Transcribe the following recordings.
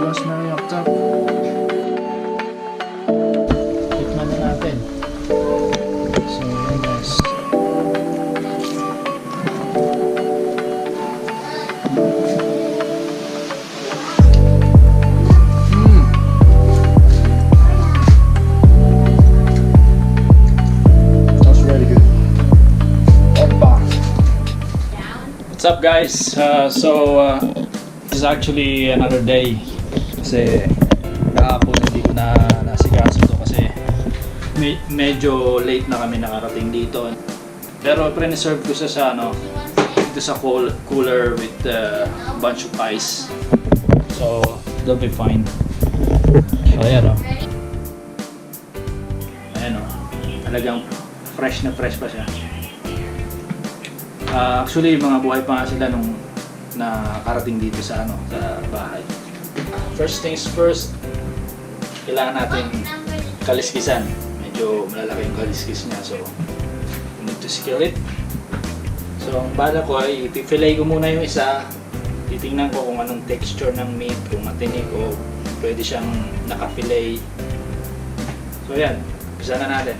rosemary up top. Tikman na natin. So yun guys. That's really good. Opa. What's up guys? This is actually another day kasi kahapon hindi ko na nasikaso to kasi medyo late na kami nakarating dito, pero pre-reserve ko siya sa dito sa cooler with a bunch of ice, so they'll be fine. So ayan talagang fresh na fresh pa siya. Actually mga buhay pa nga sila nung nakarating dito sa sa bahay. First things first, kailangan natin kaliskisan. Medyo malalaki yung kaliskis niya, so we need to skill it. So ang bala ko ay ipifillet ko muna yung isa. Titingnan ko kung anong texture ng meat, kung matinik o pwede siyang nakafillet. So yan, umpisa na natin.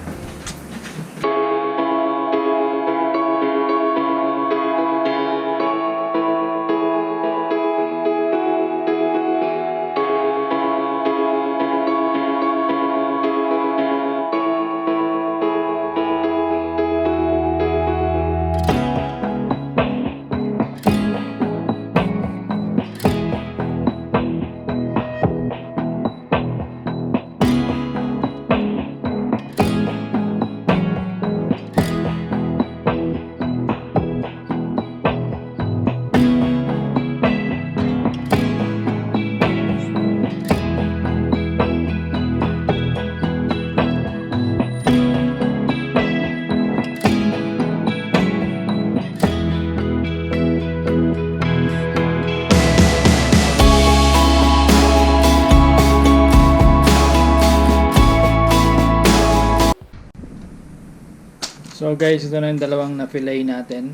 So guys, ito na yung dalawang na-fillet natin.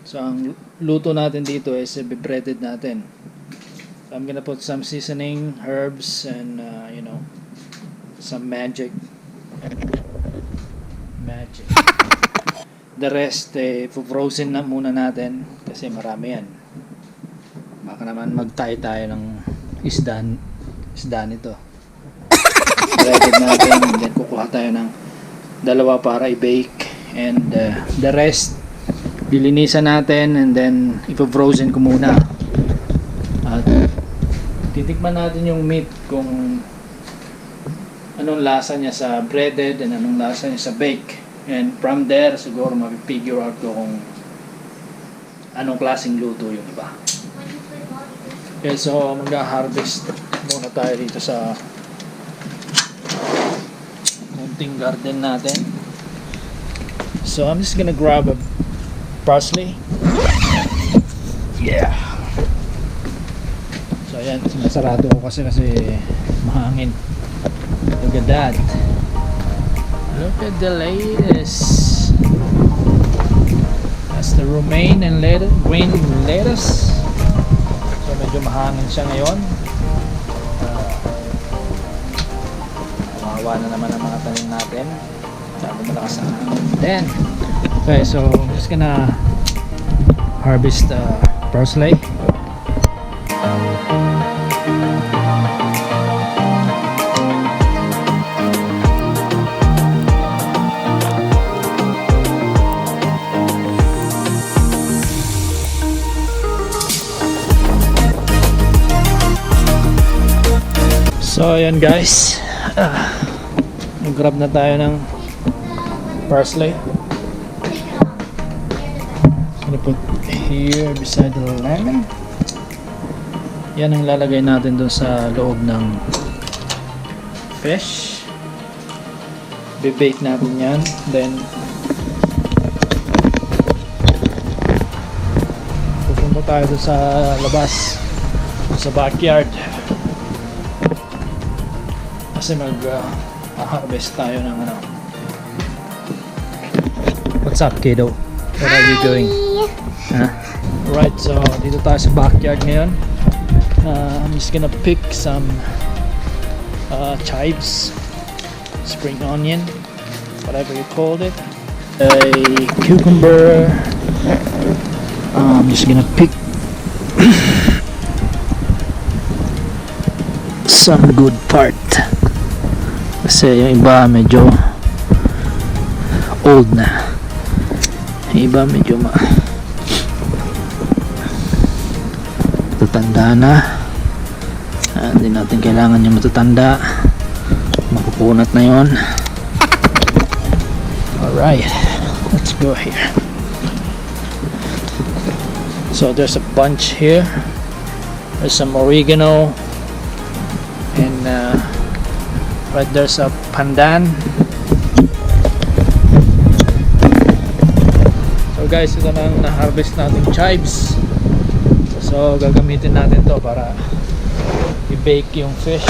So ang luto natin dito is be-breaded natin. So I'm gonna put some seasoning, herbs, and some magic. The rest, frozen na muna natin kasi marami yan. Baka naman magtay tayo ng isda nito. Breaded natin, and then kukuha tayo ng dalawa para i-bake. And the rest dilinisan natin and then ipo-frozen ko muna at titikman natin yung meat kung anong lasa niya sa breaded and anong lasa niya sa bake, and from there siguro mapipigure out ko kung anong klaseng luto yung iba. Okay, so mag-harvest muna tayo dito sa munting garden natin. So I'm just gonna grab a parsley. Yeah. So ayan, sinasarado ko kasi mahangin. Look at that. Look at the lettuce. That's the romaine and green lettuce. So medyo mahangin siya ngayon. Mahawa na naman ang mga tanim natin. Sabi malakas ang hangin. Okay, so I'm just gonna harvest parsley. So ayan guys, mag-grab na tayo ng parsley. I'm gonna put here beside the lemon. Yan ang lalagay natin doon sa loob ng fish. Be-bake natin yan. Then pupunta tayo doon sa labas, sa backyard, kasi mag-harvest tayo ng What's up, kiddo? What are you doing? Huh? Alright, so dito tayo sa backyard ngayon. I'm just gonna pick some chives, spring onion, whatever you called it, a cucumber. I'm just gonna pick some good part kasi yung iba medyo old na, yung iba medyo matatanda na. Hindi natin kailangan yung matatanda, mapupunat na yon. Alright, let's go here. So there's a bunch here, there's some oregano, and right there's a pandan. So guys, ito na ang na-harvest nating chives. So gagamitin natin to para i-bake yung fish.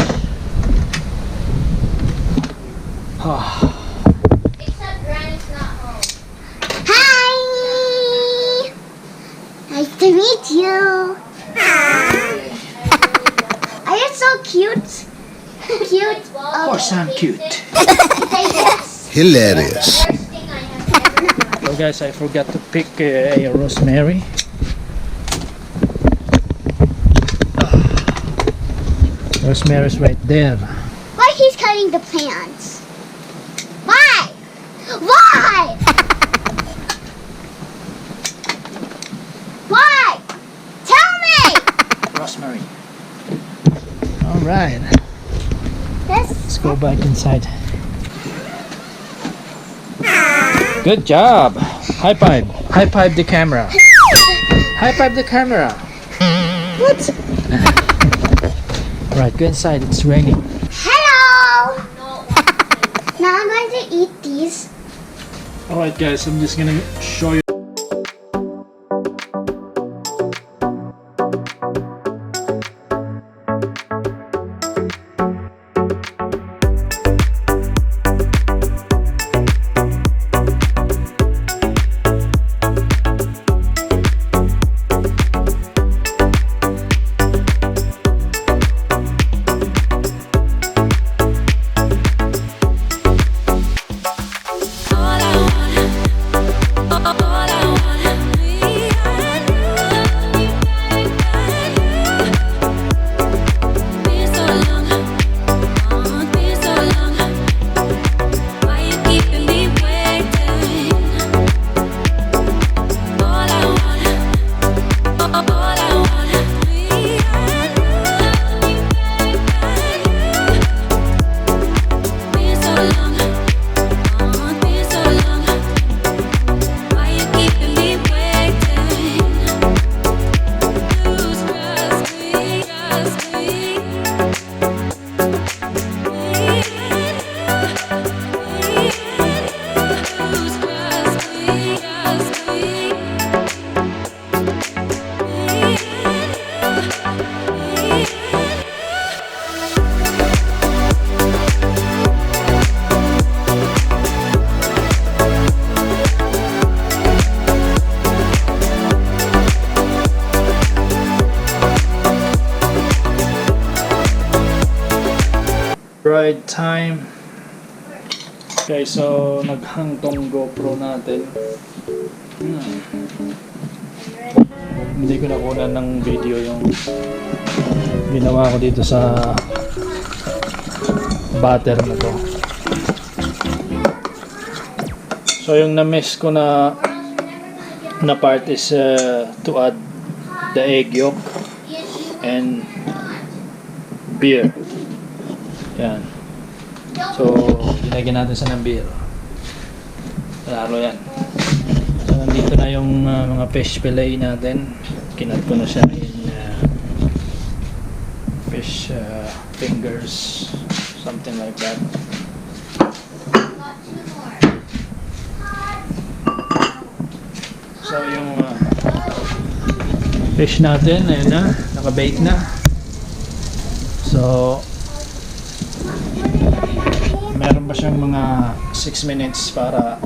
Except Granny's not home. Hi! Nice to meet you. Are you so cute? Cute? Of course I'm cute. Hilarious. So guys, I forgot to pick a rosemary. Rosemary's right there. Why he's cutting the plants? Why? Why? Why? Tell me! Rosemary. Alright, This let's go back inside. Good job. High five. High five the camera. High five the camera. what? Right, go inside. It's raining. Hello! Now I'm going to eat these. Alright guys, I'm just gonna show you. Right time. Okay, so naghang tong GoPro natin. Hindi ko nakuha ng video yung ginawa ko dito sa butter na to. So yung na-miss ko na part is to add the egg yolk and beer. Yan. So, ginagyan natin sa ng beer. Lalo yan. So, nandito na yung mga fish fillet natin. Kinat ko na siya in fish fingers. Something like that. So, yung fish natin, ayun na. Naka-bake na. So, meron pa siyang mga 6 minutes para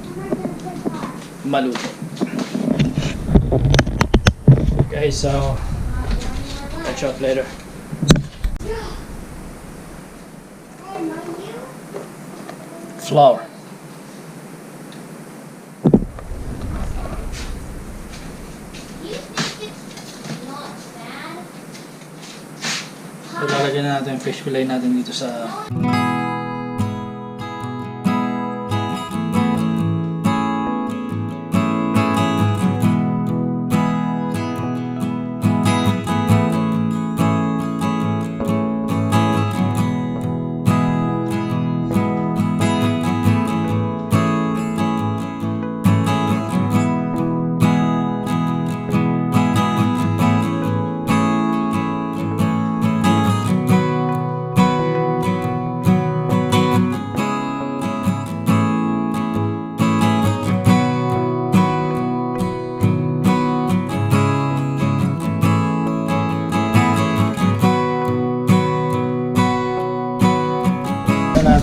maluto. Okay, so catch up later. Flour. Ilalagay na natin yung fish fillet natin dito sa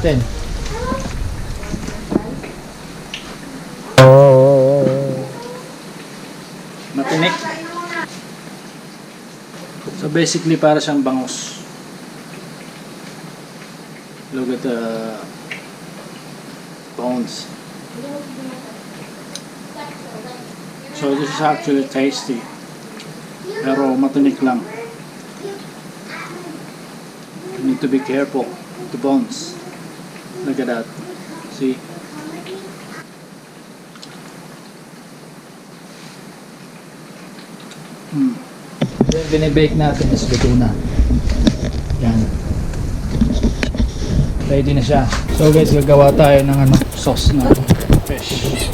natin. Matinik. So basically para siyang bangus. Look at the bones. So this is actually tasty. Pero matinik lang. You need to be careful with the bones. Look at that. See? Then binibake natin is luto na. Yan. Ready na siya. So guys, gagawa tayo ng sauce na fish.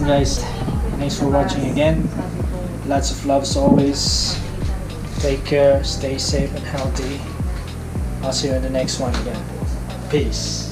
Guys, thanks for watching again. Lots of love as always. Take care, stay safe and healthy. I'll see you in the next one again. Peace.